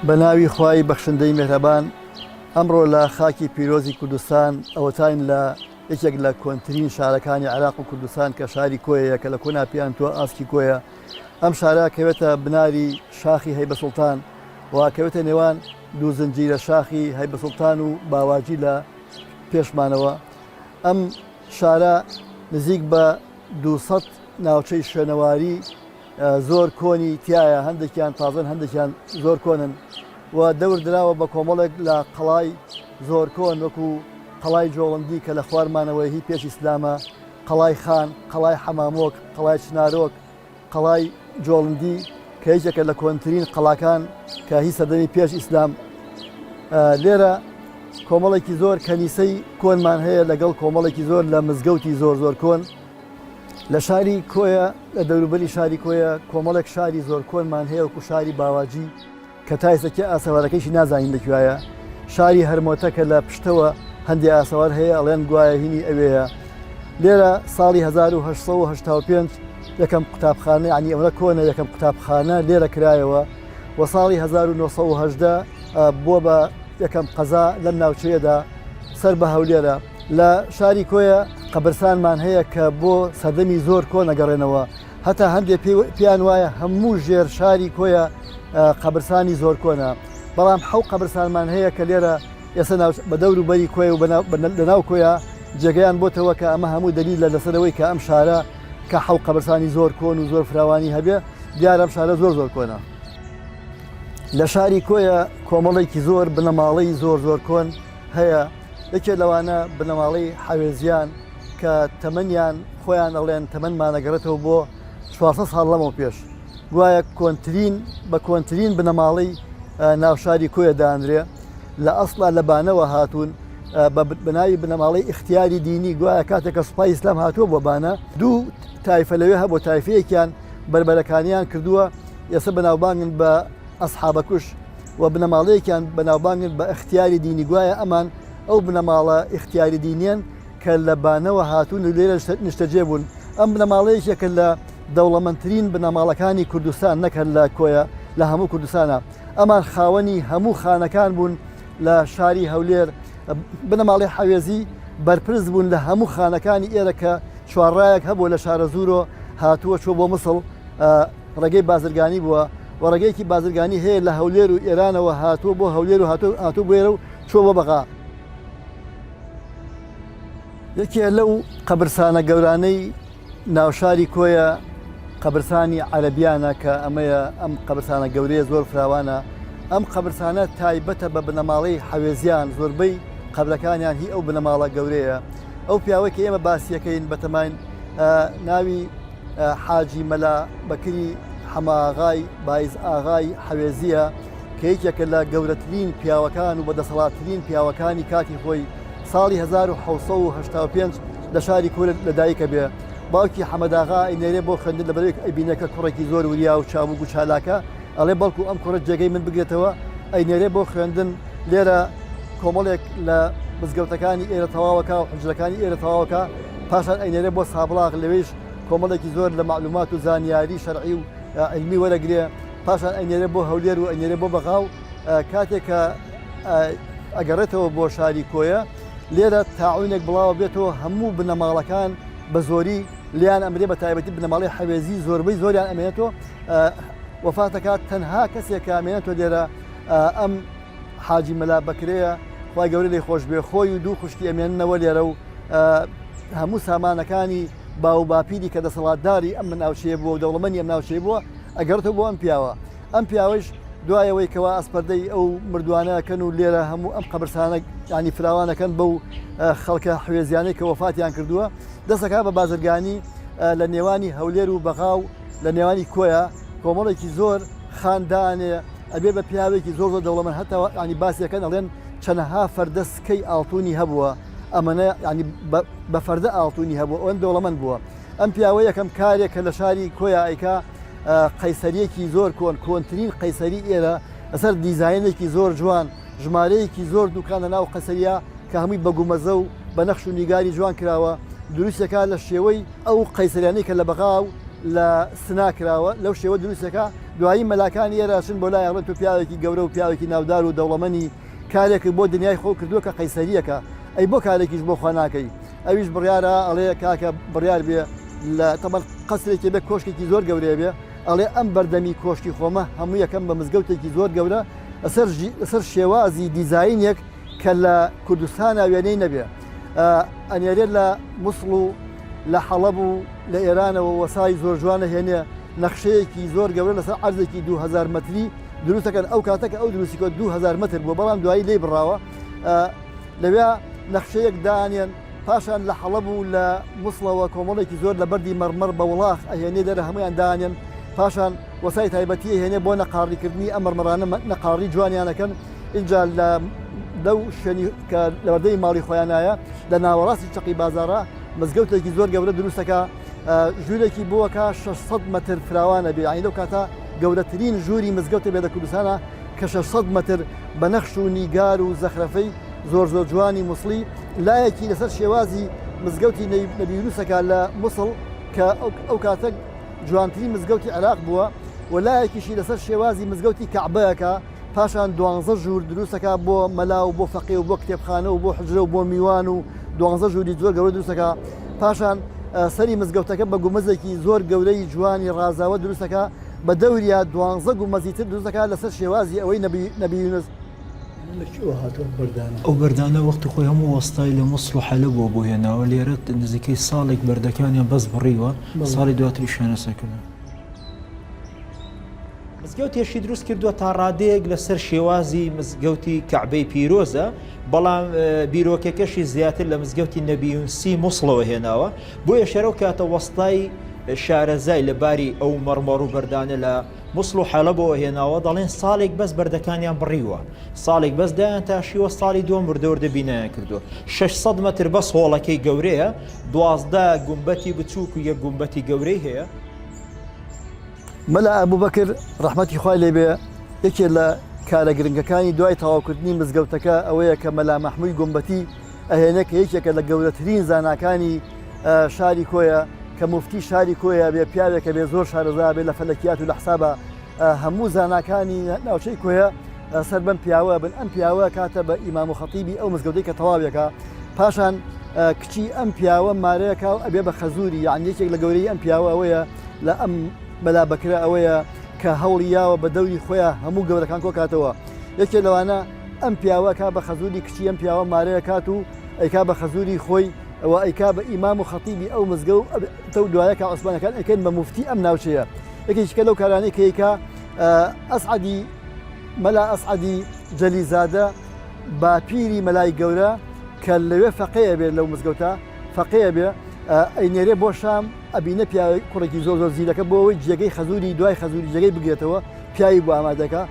بەناوی خوای بەخشندەی مێهرەبان ئەمڕۆ لە خاکی پیرۆزی کوردستان ئەوەتاین لە یەکێک لە کۆنترین شارەکانی عێراق و کوردستان کە شاری کۆیەیە کە لە کۆنا پێیان تۆ ئاسکی کۆیە. ئەم شارە کەوێتە بناری شاخی هەیبە سوڵتان و کەوێتە نێوان دوو زنجیرە شاخی هەیبە سوڵتان و باواجی لە پێشمانەوە. ئەم شارە نزیک بە 200 ناوچەی شوێنەواری زۆر کۆنی تایە، هەندێکیان تازن هەندێکیان زۆر کۆنن و دەور دراوە بە کۆمەڵێک لە قەڵای زۆر کۆن وەکو قەڵای جۆڵندی کە لە خوارمانەوەی هی پێش ئیسلامە، قەڵای خان، قەڵای حەمامۆک، قەڵای چنارۆک، قەڵای جۆڵندی کە هیچێکە لە کۆنترین قەڵاکان کە هی سەدەمی پێش ئیسلام. لێرە کۆمەڵێکی زۆر کەنیسەی کۆنمان هەیە لەگەڵ کۆمەڵێکی زۆر لە مزگەوتی زۆر زۆر کۆن. لە شاری کۆیە لە دەوروبەری شاری کۆیە کۆمەڵێک شاری زۆر کۆنمان هەیە وەکو شاری باواجی کە تایسەکی ئاسەوارەکەیشی نازانین لەکوایە، شاری هەرمۆتە کە لە پشتەوە هەندێک ئاسەوار هەیە ئەڵێن گوایە هینی ئەوەیە. لێرە ساڵی 1885 یەکەم قوتابخانە ینی ئەمە کۆنە یەکەم قوتابخانە لێرە کرایەوە و ساڵی 1970 بۆ بە یەکەم قەزا لەم ناوچەیەدا سەر بە هەولێرە. لە شاری کۆیە قەبرستانمان هەیە کە بۆ سەدەمی زۆر کۆن ئەگەڕێنەوە، هەتا هەندێک پێیان وایە هەموو ژێر شاری کۆیە قەبرستانی زۆر کۆنە، بەڵام حەو قەبرستانمان هەیە کە لێرە ئێستا بە دەوروبەری کۆیە و لەناو کۆیە جێگەیان بۆتەوە کە ئەمە هەموو دەلیلە لەسەرەوەی کە ئەم شارە کە حەو قەبرستانی زۆر کۆن و زۆر فراوانی هەبێ دیارە ئەم شارە زۆر زۆر کۆنە. لە شاری کۆیە کۆمەڵێکی زۆر بنەماڵەی زۆر زۆر کۆن هەیە، یەکێ لەوانە بنەماڵەی حەوێزیان کە تەمەنیان خۆیان ئەڵێن تەمەنمانەگەڕێتەوە بۆ 400 ساڵ لەمەوە پێش، گوایە بە کۆنترین بنەماڵەی ناوشاری کۆیە دانرێ، لە ئەسڵا لە بانەوە هاتوون بە بناوی بنەماڵەی اختیاری دینی، گوایە کاتێکە سوپای ئیسلام هاتووە بۆ بانە دوو تایفە لەوێ هەبوو، تایفەیەکیان بربەرەکانیان کردووە ئێستا بەناوبانگن بە ئەسحابەکوش و بنەماڵەیەکیان بەناوبانگن بە اختیاری دینی، گوایە ئەمان ئەو بنەماڵە اختیاری دینیان کە لە بانەوە هاتوون و لێرە نیشتەجێ بوون. ئەم بنەماڵەیەکێکە لە دەوڵەمەندترین بنەماڵەکانی کوردستان نەکرد لە کۆیە لە هەموو کوردستانە، ئەمان خاوەنی هەموو خانەکان بوون لە شاری هەولێر. بنەماڵی حەوێزی بەرپرس بوون لە هەموو خانەکانی ئێرە کە چوارڕایەک هەبوو لە شارە زورۆ هاتووە چۆ بۆ مسڵ، ڕێگەی بازرگانی بووە و ڕێگەیەکی بازرگانی هەیە لە هەولێر و ئێرانەوە هاتووە بۆ هەولێر و هاتوو بێرە و چۆ بۆ بەغا. یەکێ لەو قەبرستانە گەورانەی ناوشاری کۆیە قەبرستانی عەرەبیانە کە ئەمەیە، ئەم قەبرستانە گەورەیە زۆر فراوانە. ئەم قەبرستانە تایبەتە بە بنەماڵەی حەوێزیان، زۆربەی قەبرەکانیان هی ئەو بنەماڵە گەورەیە. ئەو پیاوەی کە ئێمە باسیەکەین بەتەماین ناوی حاجی مەلا بەکری حەماغای بایز ئاغای حەوێزیە کە یەکێکە لە گەورەترین پیاوەکان و بەدەسەڵاتترین پیاوەکانی کاتی خۆی. ساڵی 1985 لە شاری کۆر لەدایکە بێ، باوکی حەمەداغا ئەینێرێ بۆ خوێندن لەبەرێک ئەبینەکە کوڕێکی زۆر وریا و چاووگ و چالاکە، ئەڵێ بەڵکو ئەم کوڕە جێگەی من بگرێتەوە، ئەینێرێ بۆ خوێندن. لێرە کۆمەڵێک لە مزگەوتەکانی ئێرە تەواوەکە و حجرەکانی ئێرە تەواوەکە، پاشان ئەینێرێ بۆ سابڵاغ، لەوێش کۆمەڵێکی زۆر لە معلومات و زانیاری شەرعی و علمی وەرەگرێ، پاشان ئەینێرێ بۆ هەولێر و ئەینێرێ بۆ بەغاو. کاتێکە ئەگەڕێتەوە بۆ شاری کۆیە لێرە تاعوینێک بڵاوە بێتەوە هەموو بنەماڵەکان بە زۆری لیان ئەمرێ بە تایبەتی بنەماڵی حەوێزی زۆربەی زۆریان ئەمێنێتەوە. وەفاتەکات تەنها کەسێک ئەمێنێتەوە لێرە ئەم حاجی مەلا بەکرەیە، خوای گەورە لێی خۆش بێ، خۆی و دوو خوشکی ئەمێننەوە لێرە و هەموو سامانەکانی باو باپیری کە دەسەڵاتداری ئەم ناوچەیە بووە و دەوڵەمەندی ئەم ناوچەیە بووە ئەگەڕێتەوە بۆ ئەم پیاوە. ئەم پیاوەش دوایەوەی کەوا ئەسپەردەی ئەو مردوانەکەن و لێرە هەموو ئەم قەبرستانە ینی فراوانەکەن بەو خەڵکە حوێزیانەی کە وەفاتیان کردووە، دەسەکا بە بازرگانی لە نێوانی هەولێر و بەغاو لە نێوانی کۆیە کۆمەڵێکی زۆر خاندانێ ئەبێ بە پیاوێکی زۆر زۆر دەوڵەمەند، هەتا ینی باسیەکەن ئەڵێن چەندەها فەردە سکەی ئاڵتوونی هەبووە، ئەمەنە ینی بە فەردە ئاڵتوونی هەبووە، ئەوەن دەوڵەمەند بووە. ئەم پیاوە یەکەم کارێک کە لە شاری کۆیە ئەیکا قەیسەریەکی زۆر کۆنترین قەیسەری ئێرە ئەسەر دیزاینێکی زۆر جوان، ژمارەیەکی زۆر دوکانە ناو قەسەریە کە هەمووی بەگومەزە و بە نەخش و نیگاری جوان کراوە، دروستەکە لە شێوەی ئەو قەیسەریانەی کە لە بەغاو لە سنا کراوە، لەو شێوە دروستەکە دوایی مەلاکانی ئێراشن بۆ لای ئەڵێت و پیاوێکی گەورە و پیاوێکی ناودار و دەوڵەمەنی کارێکی بۆ دنیای خۆ کردووە کە قەیسەریەکە ئەی بۆ کارێکیش بۆ خوا ناکەی ئەویش بڕیارە ئەڵێ کاکە بڕیار بێ لە تەمەن قەسرێکی بێ کۆشکێکی زۆر گەورەیە بێ ئەڵێ ئەم بەردەمی کۆشکی خۆمە هەموو یەکەم بە مزگەوتێکی زۆر گەورە لەسەر شێوازی دیزاینێک کە لە کوردستانە وێنەی نەبێ ئەنێرێت لە مووسڵ و لە حەڵەب و لە ئێرانەوە وەسای زۆر جوانە هێنێ نەخشەیەکی زۆر گەورە لەسەر عەرزێکی 2000 مەتری دروستەکەن ئەو کاتەکە ئەو دروستیکۆ 2000 مەتر بووە بەڵام دوایی لێ بڕاوە لەوێ نەخشەیەک دانێن پاشان لە حەڵەب و لە مووسڵەوە کۆمەڵێکی زۆر لە بەردی مەرمەر بە وڵاخ ئەهێنێ دەرە هەمویان دانێن پاشان وەسای تایبەتی هێنێ بۆ نەقاڕیکردنی ئەم مەرمەرانە نەقاڕی جوانیانەکەن اینجا لەو شوێنی کە لە بەردەی ماڵی خۆیانایە لە ناوەڕاستی چەقی بازارە مزگەوتێکی زۆر گەورە دروستەکە ژوورێکی بووەکە 600 مەتر فراوانە بێ عین لەو کاتە گەورەترین ژووری مزگەوتە بێ لە کوردستانە کە 600 مەتر بە نەخش و نیگار و زەخرەفەی زۆر زۆر جوانی مووسڵی لایەکی لەسەر شێوازی مزگەوتی نەبی یونوسەکە لە مووسڵ کە ئەو کاتە جوانترین مزگەوتی عێراق بووە و لایەکیشی لەسەر شێوازی مزگەوتی کەعبەیەکە پاشان 12 ژوور دروستەکە بۆ مەلا و بۆ فەقێ و بۆ کتێبخانە و بۆ حجرە و بۆ میوان و 12 ژووری زۆر گەورە دروستەکە پاشان سەری مزگەوتەکە بە گومەزێکی زۆر گەورەی جوانی ڕازاوە دروستەکە بە دەوریا 12 گومەزیتر دروستەکە لەسەر شێوازی ئەوەی نەبی یونس ئەو بەردانە وەختی خۆی هەموو وەستای لە مووسڵ و حەلەبەوە بۆ هێناوە لێرە نزیکەی ساڵێک بەردەکانیان بەس بڕیوە ساڵی دواتری شوێنەسەکردن مزگەوتێشی دروست کردووە تا ڕادەیەک لەسەر شێوازی مزگەوتی کەعبەی پیرۆزە بەڵام بیرۆکەکەشی زیاتر لە مزگەوتی نەبی یونسی مووسڵەوە هێناوە بۆیە شەرە و کاتە وەستای شارەزای لەباری ئەو مەڕمەڕ و بەردانە لە مووسڵ و حەلەبەوە هێناوە دەڵێن ساڵێک بەس بەردەکانیان بڕیوە ساڵێک بەس دایان تاشیوە ساڵی دووەم وردەوردە بینایان کردووە 600 مەتر بەس هۆڵەکەی گەورەیە 12 گومبەتی بچووک و یەک گومبەتی گەورەی هەیە مەلا ئەبوبەکر ڕەحمەتی خوای لێ بێ یەکێک لە کارە گرنگەکانی دوای تەواوکردنی مزگەوتەکە ئەوەیە کە مەلا مەحمووی گومبەتی ئەهێنە کە یەکێکە لە گەورەترین زاناکانی شاری کۆیە کە مفتی شاری کۆیە بێ پیاوێکە بێ زۆر شارەزا بێ لە فەلەکیات و لە حسابە هەموو زاناکانی ناوچەی کۆیە سەر بەم پیاوە بن ئەم پیاوە کاتە بە ئیمام و خەتیبی ئەو مزگەوتەی کە تەواوێکە پاشان کچی ئەم پیاوە مارەیەکە و ئەبێ بە خەزووری یعنی یەکێک لە گەورەی ئەم پیاوە ئەوەیە لە ئەم مەلا بەکرە ئەوەیە کە هەوڵیاوە بە دەوری خۆیان هەموو گەورەکان کۆ کاتەوە یەکێک لەوانە ئەم پیاوە کا بە خەزووری کچی ئەم پیاوە مارەیە کات و ئەیکا بە خەزووری خۆی ئەوە ئەیکا بە ئیمام و خەتیبی ئەو مزگەوت تەو دوایە کە عوسمانەکان ئەکەن بە مفتی ئەم ناوچەیە یەکێکە لەو کارانەی کە ئەیکا ئەسعەدی مەلا ئەسعەدی جەلیزادە باپیری مەلای گەورە کە لەوێ فەقێیە بێت لەو مزگەوتە فەقێیە بێ ئەینێرێ بۆ شام ئەبینە پیاوی کوڕێکی زۆر زۆر زیرەکە بۆ ئەوەی جێگەی خەزووری دوای خەزووری جێگەی بگرێتەوە پیاوی بۆ ئامادەکە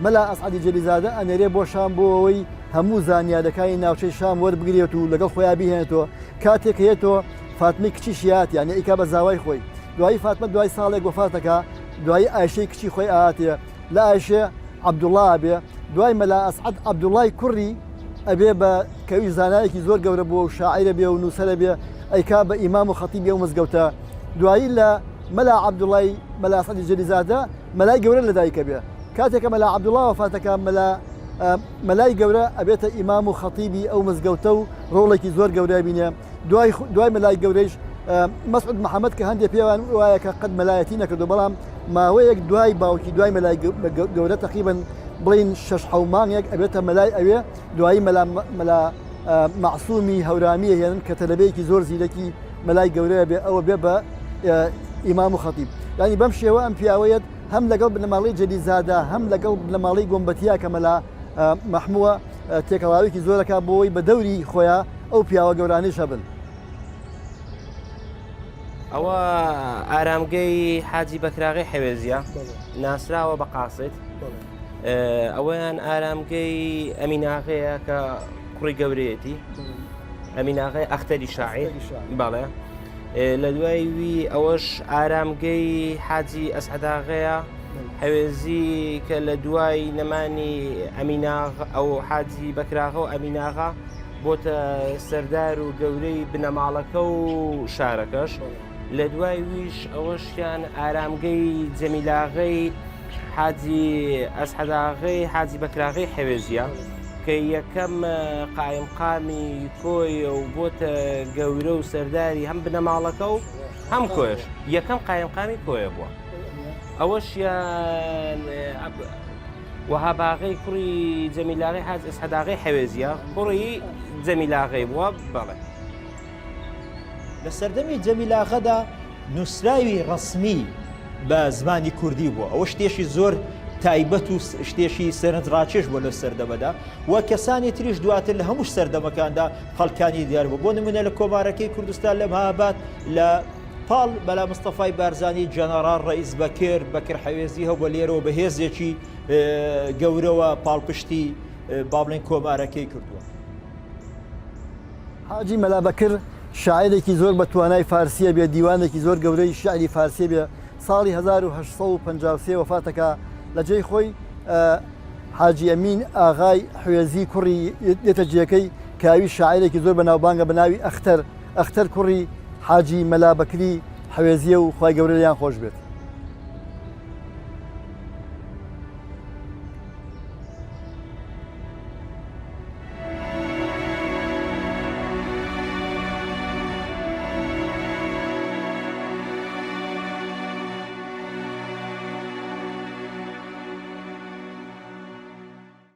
مەلا ئەسعەدی جەلیزادە ئەنێرێ بۆ شام بۆ ئەوەی هەموو زانیارەکانی ناوچەی شام وەربگرێت و لەگەڵ خۆیان بیهێنێتەوە کاتێک هەیەتەوە فاتمەی کچی شیات یعنی ئیکا بە زاوای خۆی دوایی فاتمە دوای ساڵێک وەفاتەکە دوایی ئایشەی کچی خۆی ئاهاتێ لە ئایشێ عەبدوڵڵا بێ دوای مەلا ئەسعەد عەبدوڵڵای کوڕی ئەبێ بە کەوی زانایەکی زۆر گەورە بووە و شاعیرە بێ و نووسەرە بێ ئەیکا بە ئیمام و خەتیبی ئەو مزگەوتە دوایی لە مەلا عەبدوڵڵای مەلا ئەسعەدی جەلیزادە مەلای گەورە لەدایکە بێ کاتێکە مەلا عەبدوڵڵا وەفاتەکە مەلای گەورە ئەبێتە ئیمام و خەتیبی ئەو مزگەوتە و ڕۆڵێکی زۆر گەورە بینێ دوای مەلای گەورەیش مەسعود محەممەد کە هەندێک پێوان وایە کە قەت مەلایەتی نەکردو بەڵام ماوەیەک دوای باوکی دوای مەلای گەورە تەقریبەن بڵین 6 مانگێک ئەبێتە مەلای ئەوێ دوایی مەلا معسوومی هەورامیە هێنن کە تەلەبەیەکی زۆر زیرەکی مەلای گەورەیە بێ ئەوە بێ بە ئیمام و خەتیب ینی بەم شێوە ئەم پیاوەیەت هەم لەگەڵ بنەماڵی جەلیزادە هەم لەگەڵ بنەماڵی گۆمبەتیا کە مەلا مەحمووە تێکەڵاوێکی زۆرەکە بۆەوەی بە دەوری خۆیان ئەو پیاوە گەورانەی شەبن ئەوە ئارامگەی حاجی بەکراغی حەوێزیە ناسراوە بە قاسێت ئەوەیان ئارامگەی ئەمیناغەیە کە کوڕی گەورەیەتی ئەمیناغی ئەختەری شاعیر بەڵێ لە دوای وی ئەوەش ئارامگەی حاجی ئەسعەداغەیە حەوێزی کە لە دوای نەمانی ئەمیناغ ئەو حاجی بەکراغە و ئەمیناغا بۆتە سەردار و گەورەی بنەماڵەکە و شارەکەش لە دوای ویش ئەوەشیان ئارامگەی جەمیلاغەی حاجی ئەسعەداغی حاجی بەکراغی حەوێزیە کە یەکەم قایم قامی کۆیە و بۆتە گەورە و سەرداری هەم بنەماڵەکە و هەم کۆش یەکەم قایم قامی کۆیە بووە ئەوەشیان وەهاباغی کوڕی جەمیلاغی حاج ئەسعەداغی حەوێزیە کوڕی جەمیلاغی بووە بەڵێ لە سەردەمی جەمیلاغەدا نووسراوی ڕسمی بە زمانی کوردی بووە ئەوە شتێکی زۆر تایبەت و شتێکی سەرنجڕاکێش بووە لە سەردەمەدا وە کەسانی تریش دواتر لە هەموو سەردەمەکاندا خەڵکانی دیار بوو بۆ نمونە لە کۆمارەکەی کوردستان لە مەهاباد لە پاڵ بەلا مستەفای بارزانی جەنەرال ڕئیس بەکر حەوێزی هەبووە لێرەوە بە هێزێکی گەورەوە پاڵپشتی با بڵێن کۆمارەکەی کردووە. حاجی مەلا بەکر شاعیرێکی زۆر بە توانای فارسیە بێ دیوانێکی زۆر گەورەی شعری فارسیە بێ ساڵی 1853 وفاتەکە لە جێی خۆی حاجی ئەمین ئاغای حوێزی کوڕی دێتە جێەکەی کاوی شاعیرێکی زۆر بە ناوبانگە بە ناوی ئەختەر کوڕی حاجی مەلا بەکری حەوێزیە و خوای گەورە لیان خۆش بێت.